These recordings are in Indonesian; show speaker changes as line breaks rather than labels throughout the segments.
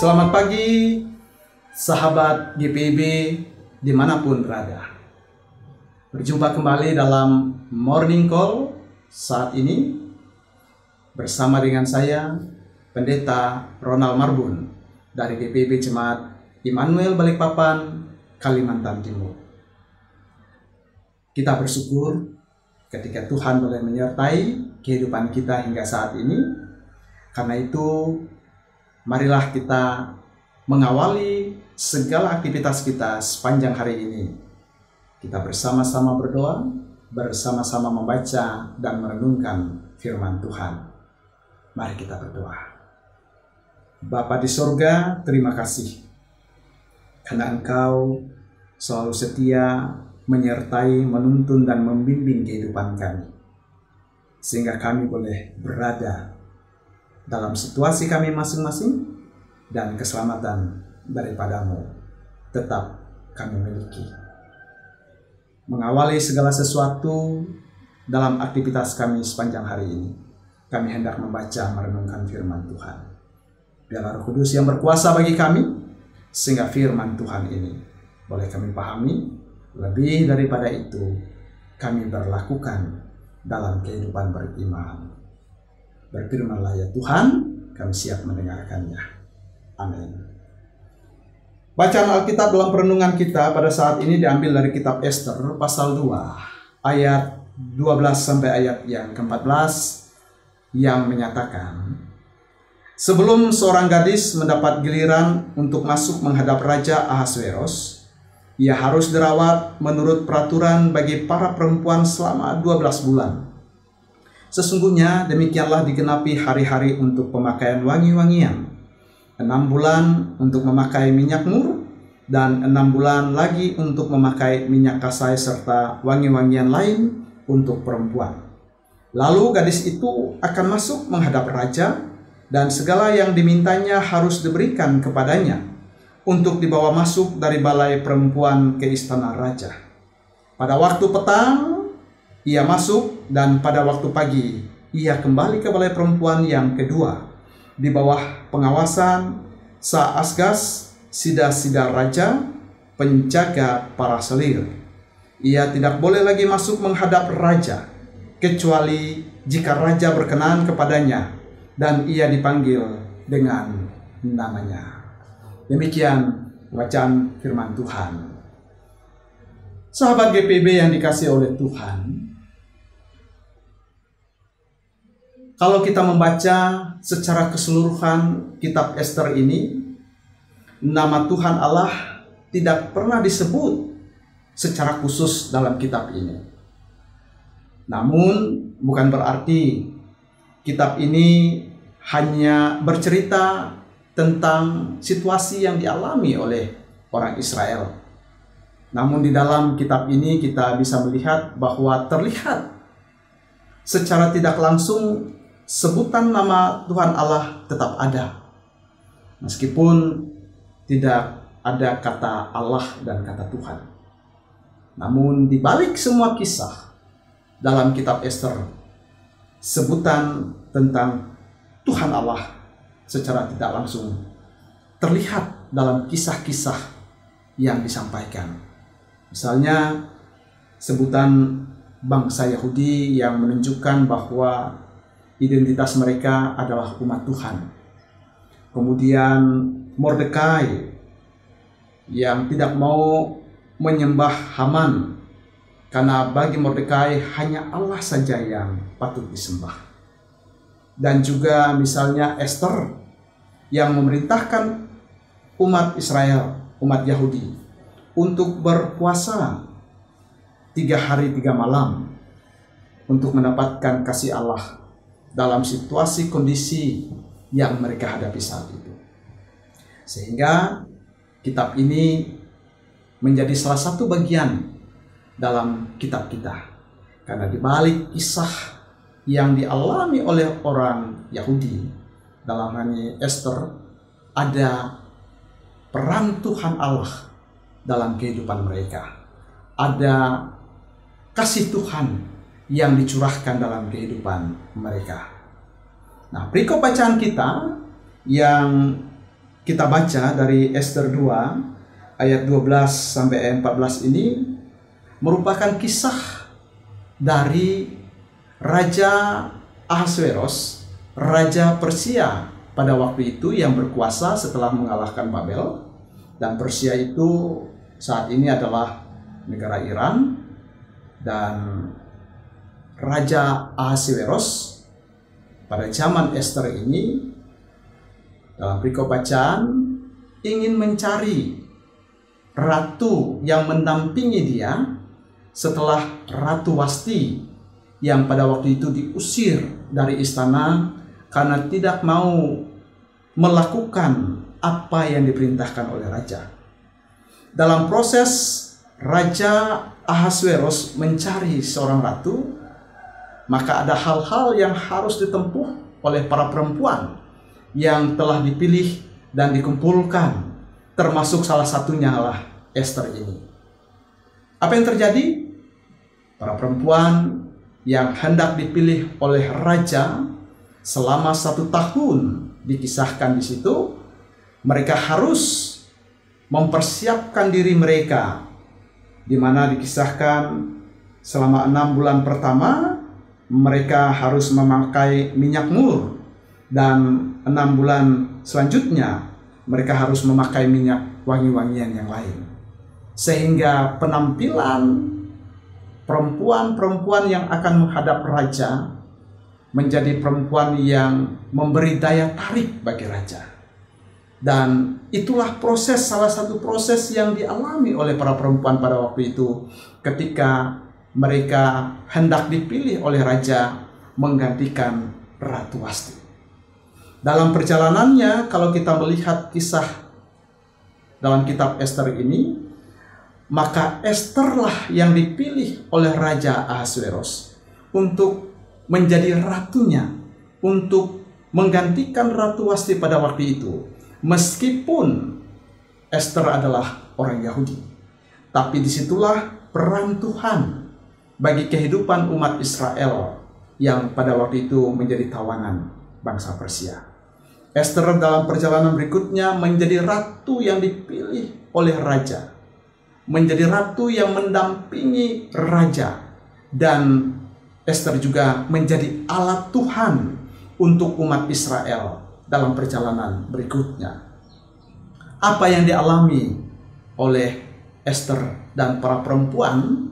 Selamat pagi, sahabat GPIB dimanapun berada. Berjumpa kembali dalam Morning Call saat ini bersama dengan saya, Pendeta Ronald Marbun dari GPIB Jemaat Immanuel Balikpapan, Kalimantan Timur. Kita bersyukur ketika Tuhan boleh menyertai kehidupan kita hingga saat ini. Karena itu, marilah kita mengawali segala aktivitas kita sepanjang hari ini. Kita bersama-sama berdoa, bersama-sama membaca dan merenungkan firman Tuhan. Mari kita berdoa. Bapa di sorga, terima kasih karena Engkau selalu setia menyertai, menuntun dan membimbing kehidupan kami, sehingga kami boleh berada dalam situasi kami masing-masing, dan keselamatan daripada-Mu tetap kami miliki. Mengawali segala sesuatu dalam aktivitas kami sepanjang hari ini, kami hendak membaca merenungkan firman Tuhan. Biarlah Roh Kudus yang berkuasa bagi kami, sehingga firman Tuhan ini boleh kami pahami. Lebih daripada itu, kami berlakukan dalam kehidupan beriman. Berfirmanlah ya Tuhan, kami siap mendengarkannya. Amin. Bacaan Alkitab dalam perenungan kita pada saat ini diambil dari kitab Ester pasal 2 ayat 12 sampai ayat yang ke-14 yang menyatakan, sebelum seorang gadis mendapat giliran untuk masuk menghadap Raja Ahasveros, ia harus dirawat menurut peraturan bagi para perempuan selama 12 bulan. Sesungguhnya demikianlah digenapi hari-hari untuk pemakaian wangi-wangian, 6 bulan untuk memakai minyak mur, dan 6 bulan lagi untuk memakai minyak kasai serta wangi-wangian lain untuk perempuan. Lalu gadis itu akan masuk menghadap raja, dan segala yang dimintanya harus diberikan kepadanya untuk dibawa masuk dari balai perempuan ke istana raja. Pada waktu petang ia masuk, dan pada waktu pagi ia kembali ke balai perempuan yang kedua di bawah pengawasan Saasgas, sida-sida raja, penjaga para selir. Ia tidak boleh lagi masuk menghadap raja, kecuali jika raja berkenan kepadanya dan ia dipanggil dengan namanya. Demikian bacaan firman Tuhan. Sahabat GPIB yang dikasihi oleh Tuhan, kalau kita membaca secara keseluruhan kitab Ester ini, nama Tuhan Allah tidak pernah disebut secara khusus dalam kitab ini. Namun bukan berarti kitab ini hanya bercerita tentang situasi yang dialami oleh orang Israel. Namun di dalam kitab ini kita bisa melihat bahwa terlihat secara tidak langsung sebutan nama Tuhan Allah tetap ada, meskipun tidak ada kata Allah dan kata Tuhan. Namun di balik semua kisah dalam kitab Ester, sebutan tentang Tuhan Allah secara tidak langsung terlihat dalam kisah-kisah yang disampaikan. Misalnya sebutan bangsa Yahudi yang menunjukkan bahwa identitas mereka adalah umat Tuhan. Kemudian Mordekai yang tidak mau menyembah Haman, karena bagi Mordekai hanya Allah saja yang patut disembah. Dan juga misalnya Ester yang memerintahkan umat Israel, umat Yahudi, untuk berpuasa 3 hari 3 malam untuk mendapatkan kasih Allah dalam situasi kondisi yang mereka hadapi saat itu. Sehingga kitab ini menjadi salah satu bagian dalam kitab kita. Karena di balik kisah yang dialami oleh orang Yahudi dalam hal ini Ester, ada peran Tuhan Allah dalam kehidupan mereka. Ada kasih Tuhan yang dicurahkan dalam kehidupan mereka. Nah, perikop bacaan kita yang kita baca dari Ester 2 ayat 12 sampai 14 ini merupakan kisah dari Raja Ahasveros, Raja Persia pada waktu itu yang berkuasa setelah mengalahkan Babel. Dan Persia itu saat ini adalah negara Iran. Dan Raja Ahasveros pada zaman Ester ini dalam perikop bacaan ingin mencari ratu yang mendampingi dia setelah Ratu Wasti yang pada waktu itu diusir dari istana karena tidak mau melakukan apa yang diperintahkan oleh raja. Dalam proses Raja Ahasveros mencari seorang ratu, maka ada hal-hal yang harus ditempuh oleh para perempuan yang telah dipilih dan dikumpulkan, termasuk salah satunya adalah Ester ini. Apa yang terjadi? Para perempuan yang hendak dipilih oleh raja selama 1 tahun dikisahkan di situ, mereka harus mempersiapkan diri mereka, di mana dikisahkan selama 6 bulan pertama mereka harus memakai minyak mur, dan 6 bulan selanjutnya mereka harus memakai minyak wangi-wangian yang lain, sehingga penampilan perempuan-perempuan yang akan menghadap raja menjadi perempuan yang memberi daya tarik bagi raja. Dan itulah salah satu proses yang dialami oleh para perempuan pada waktu itu ketika mereka hendak dipilih oleh raja menggantikan Ratu Wasti. Dalam perjalanannya, kalau kita melihat kisah dalam kitab Ester ini, maka Esterlah yang dipilih oleh Raja Ahasveros untuk menjadi ratunya, untuk menggantikan Ratu Wasti pada waktu itu. Meskipun Ester adalah orang Yahudi, tapi disitulah peran Tuhan bagi kehidupan umat Israel yang pada waktu itu menjadi tawanan bangsa Persia. Ester dalam perjalanan berikutnya menjadi ratu yang dipilih oleh raja, menjadi ratu yang mendampingi raja, dan Ester juga menjadi alat Tuhan untuk umat Israel dalam perjalanan berikutnya. Apa yang dialami oleh Ester dan para perempuan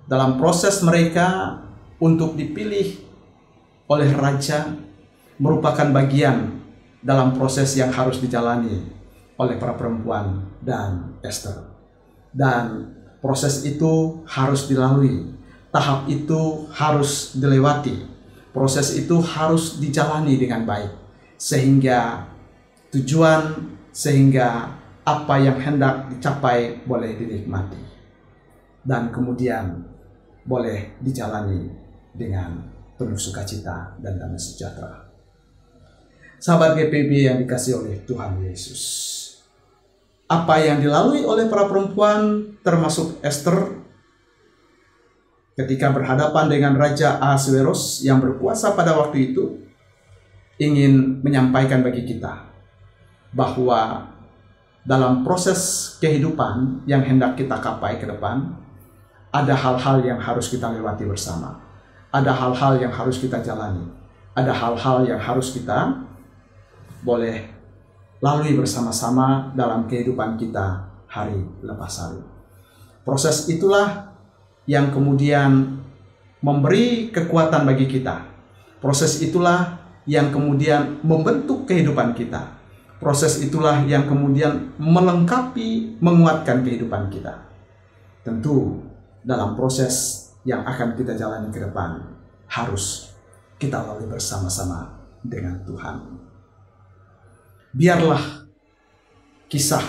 dalam proses mereka untuk dipilih oleh raja merupakan bagian dalam proses yang harus dijalani oleh para perempuan dan Ester. Dan proses itu harus dilalui, tahap itu harus dilewati, proses itu harus dijalani dengan baik, sehingga apa yang hendak dicapai boleh dinikmati dan kemudian boleh dijalani dengan penuh sukacita dan damai sejahtera. Sahabat GPB yang dikasihi oleh Tuhan Yesus, apa yang dilalui oleh para perempuan termasuk Ester ketika berhadapan dengan Raja Ahasveros yang berkuasa pada waktu itu, ingin menyampaikan bagi kita bahwa dalam proses kehidupan yang hendak kita capai ke depan, ada hal-hal yang harus kita lewati bersama, ada hal-hal yang harus kita jalani, ada hal-hal yang harus kita boleh lalui bersama-sama dalam kehidupan kita hari lepas hari. Proses itulah yang kemudian memberi kekuatan bagi kita. Proses itulah yang kemudian membentuk kehidupan kita. Proses itulah yang kemudian melengkapi, menguatkan kehidupan kita. Tentu dalam proses yang akan kita jalani ke depan harus kita lalui bersama-sama dengan Tuhan. Biarlah kisah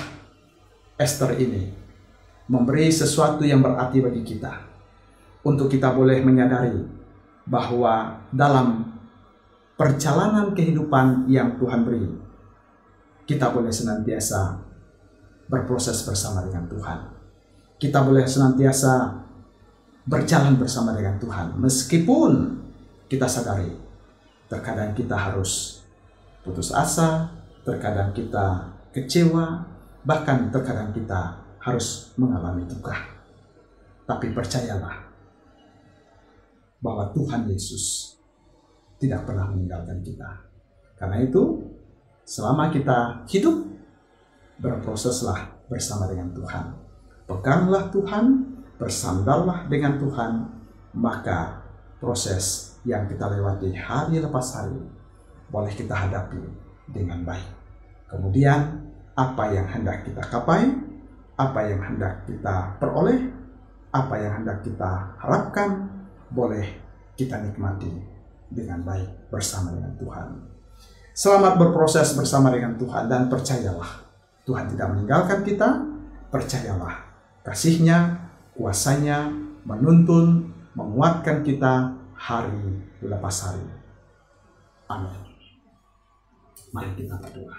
Ester ini memberi sesuatu yang berarti bagi kita, untuk kita boleh menyadari bahwa dalam perjalanan kehidupan yang Tuhan beri, kita boleh senantiasa berproses bersama dengan Tuhan. Kita boleh senantiasa berjalan bersama dengan Tuhan, meskipun kita sadari terkadang kita harus putus asa, terkadang kita kecewa, bahkan terkadang kita harus mengalami duka. Tapi percayalah bahwa Tuhan Yesus tidak pernah meninggalkan kita. Karena itu, selama kita hidup, berproseslah bersama dengan Tuhan. Peganglah Tuhan, bersandallah dengan Tuhan, maka proses yang kita lewati hari lepas hari boleh kita hadapi dengan baik. Kemudian, apa yang hendak kita capai, apa yang hendak kita peroleh, apa yang hendak kita harapkan, boleh kita nikmati dengan baik bersama dengan Tuhan. Selamat berproses bersama dengan Tuhan, dan percayalah Tuhan tidak meninggalkan kita. Percayalah kasih-Nya, kuasa-Nya menuntun, menguatkan kita hari lepas hari. Amin. Mari kita berdoa.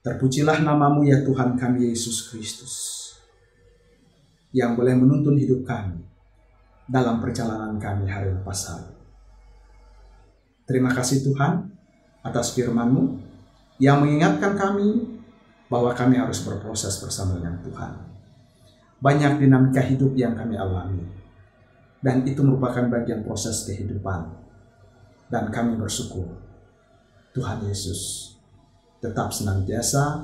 Terpujilah nama-Mu ya Tuhan kami Yesus Kristus, yang boleh menuntun hidup kami dalam perjalanan kami hari lepas hari. Terima kasih Tuhan atas firman-Mu yang mengingatkan kami bahwa kami harus berproses bersama dengan Tuhan. Banyak dinamika hidup yang kami alami, dan itu merupakan bagian proses kehidupan. Dan kami bersyukur Tuhan Yesus tetap senantiasa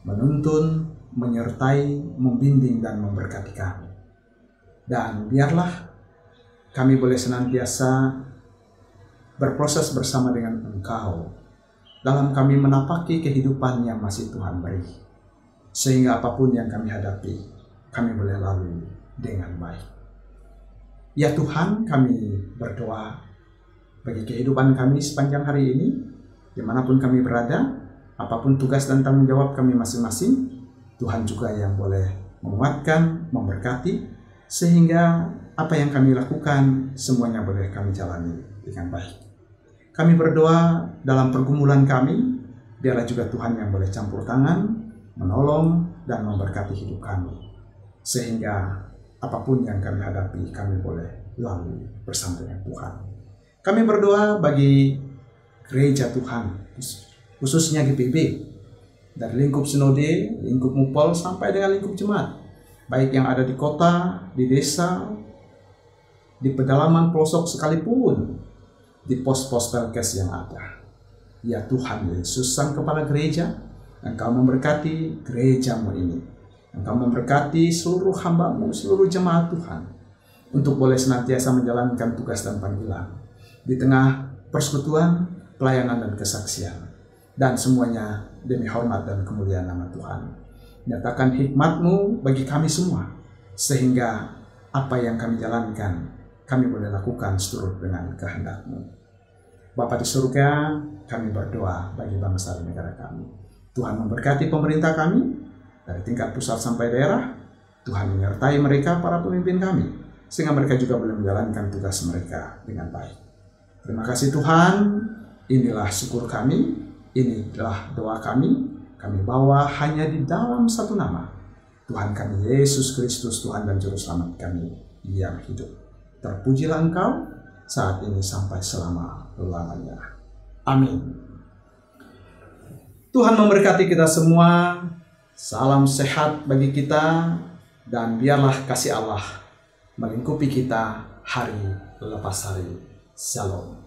menuntun, menyertai, membimbing, dan memberkati kami. Dan biarlah kami boleh senantiasa berproses bersama dengan Engkau dalam kami menapaki kehidupan yang masih Tuhan beri. Sehingga apapun yang kami hadapi, kami boleh lalui dengan baik. Ya Tuhan, kami berdoa bagi kehidupan kami sepanjang hari ini, dimanapun kami berada, apapun tugas dan tanggung jawab kami masing-masing, Tuhan juga yang boleh menguatkan, memberkati, sehingga apa yang kami lakukan semuanya boleh kami jalani dengan baik. Kami berdoa dalam pergumulan kami, biarlah juga Tuhan yang boleh campur tangan, menolong, dan memberkati hidup kami. Sehingga apapun yang kami hadapi, kami boleh lalui bersama dengan Tuhan. Kami berdoa bagi gereja Tuhan, khususnya GPIB, dari lingkup sinode, lingkup mupol, sampai dengan lingkup jemaat, baik yang ada di kota, di desa, di pedalaman pelosok sekalipun, di pos-pos pelkes yang ada. Ya Tuhan Yesus, Sang Kepala Gereja, Engkau memberkati gereja-Mu ini. Engkau memberkati seluruh hamba-Mu, seluruh jemaat Tuhan, untuk boleh senantiasa menjalankan tugas dan panggilan di tengah persekutuan, pelayanan, dan kesaksian. Dan semuanya demi hormat dan kemuliaan nama Tuhan. Nyatakan hikmat-Mu bagi kami semua, sehingga apa yang kami jalankan, kami boleh lakukan seturut dengan kehendak-Mu. Bapa di surga, kami berdoa bagi bangsa dan negara kami. Tuhan memberkati pemerintah kami, dari tingkat pusat sampai daerah. Tuhan menyertai mereka, para pemimpin kami, sehingga mereka juga boleh menjalankan tugas mereka dengan baik. Terima kasih Tuhan, inilah syukur kami, inilah doa kami bawa hanya di dalam satu nama, Tuhan kami Yesus Kristus, Tuhan dan Juru Selamat kami yang hidup. Terpujilah Engkau saat ini sampai selama-lamanya. Amin. Tuhan memberkati kita semua. Salam sehat bagi kita, dan biarlah kasih Allah melingkupi kita hari lepas hari. Shalom.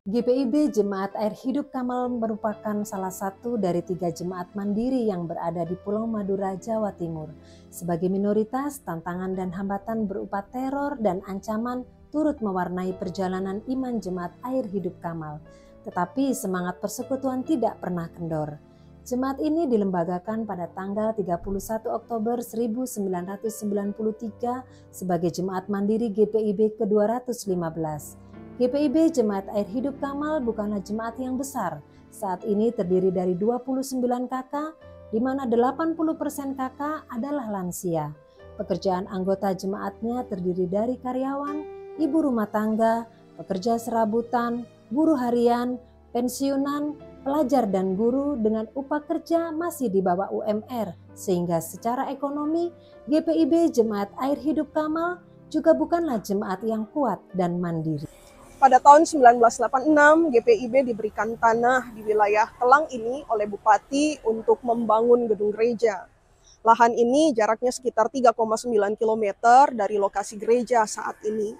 GPIB Jemaat Air Hidup Kamal merupakan salah satu dari 3 jemaat mandiri yang berada di Pulau Madura, Jawa Timur. Sebagai minoritas, tantangan dan hambatan berupa teror dan ancaman turut mewarnai perjalanan iman Jemaat Air Hidup Kamal. Tetapi semangat persekutuan tidak pernah kendor. Jemaat ini dilembagakan pada tanggal 31 Oktober 1993 sebagai Jemaat Mandiri GPIB ke-215. GPIB Jemaat Air Hidup Kamal bukanlah jemaat yang besar. Saat ini terdiri dari 29 KK, di mana 80% KK adalah lansia. Pekerjaan anggota jemaatnya terdiri dari karyawan, ibu rumah tangga, pekerja serabutan, buruh harian, pensiunan, pelajar dan guru dengan upah kerja masih di bawah UMR. Sehingga secara ekonomi, GPIB Jemaat Air Hidup Kamal juga bukanlah jemaat yang kuat dan mandiri.
Pada tahun 1986, GPIB diberikan tanah di wilayah Kelang ini oleh Bupati untuk membangun gedung gereja. Lahan ini jaraknya sekitar 3,9 km dari lokasi gereja saat ini.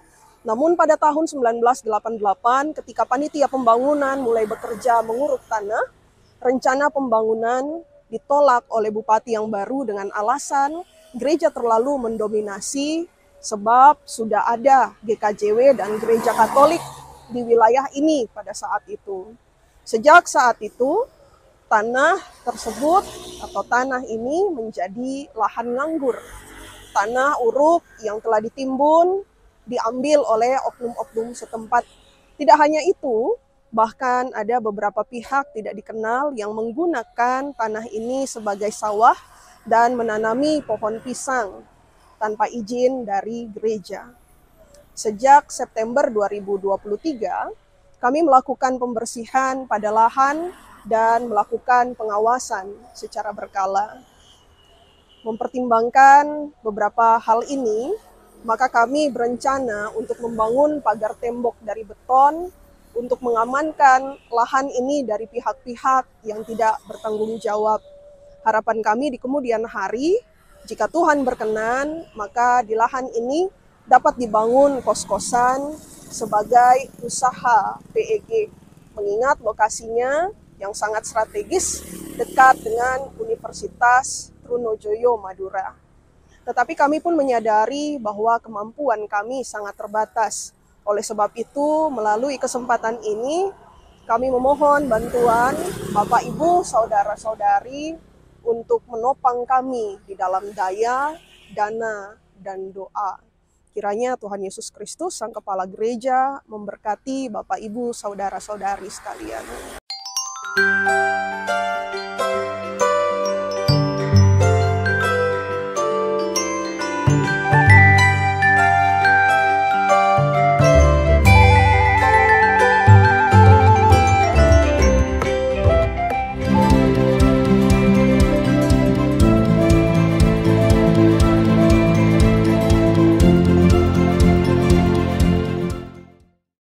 Namun pada tahun 1988, ketika panitia pembangunan mulai bekerja menguruk tanah, rencana pembangunan ditolak oleh Bupati yang baru dengan alasan gereja terlalu mendominasi sebab sudah ada GKJW dan gereja Katolik di wilayah ini pada saat itu. Sejak saat itu, tanah tersebut atau tanah ini menjadi lahan nganggur. Tanah uruk yang telah ditimbun diambil oleh oknum-oknum setempat. Tidak hanya itu, bahkan ada beberapa pihak tidak dikenal yang menggunakan tanah ini sebagai sawah dan menanami pohon pisang tanpa izin dari gereja. Sejak September 2023, kami melakukan pembersihan pada lahan dan melakukan pengawasan secara berkala. Mempertimbangkan beberapa hal ini, maka kami berencana untuk membangun pagar tembok dari beton untuk mengamankan lahan ini dari pihak-pihak yang tidak bertanggung jawab. Harapan kami di kemudian hari, jika Tuhan berkenan, maka di lahan ini dapat dibangun kos-kosan sebagai usaha PEG, mengingat lokasinya yang sangat strategis dekat dengan Universitas Trunojoyo Madura. Tetapi kami pun menyadari bahwa kemampuan kami sangat terbatas. Oleh sebab itu, melalui kesempatan ini, kami memohon bantuan Bapak, Ibu, Saudara-saudari untuk menopang kami di dalam daya, dana, dan doa. Kiranya Tuhan Yesus Kristus, Sang Kepala Gereja, memberkati Bapak, Ibu, Saudara-saudari sekalian.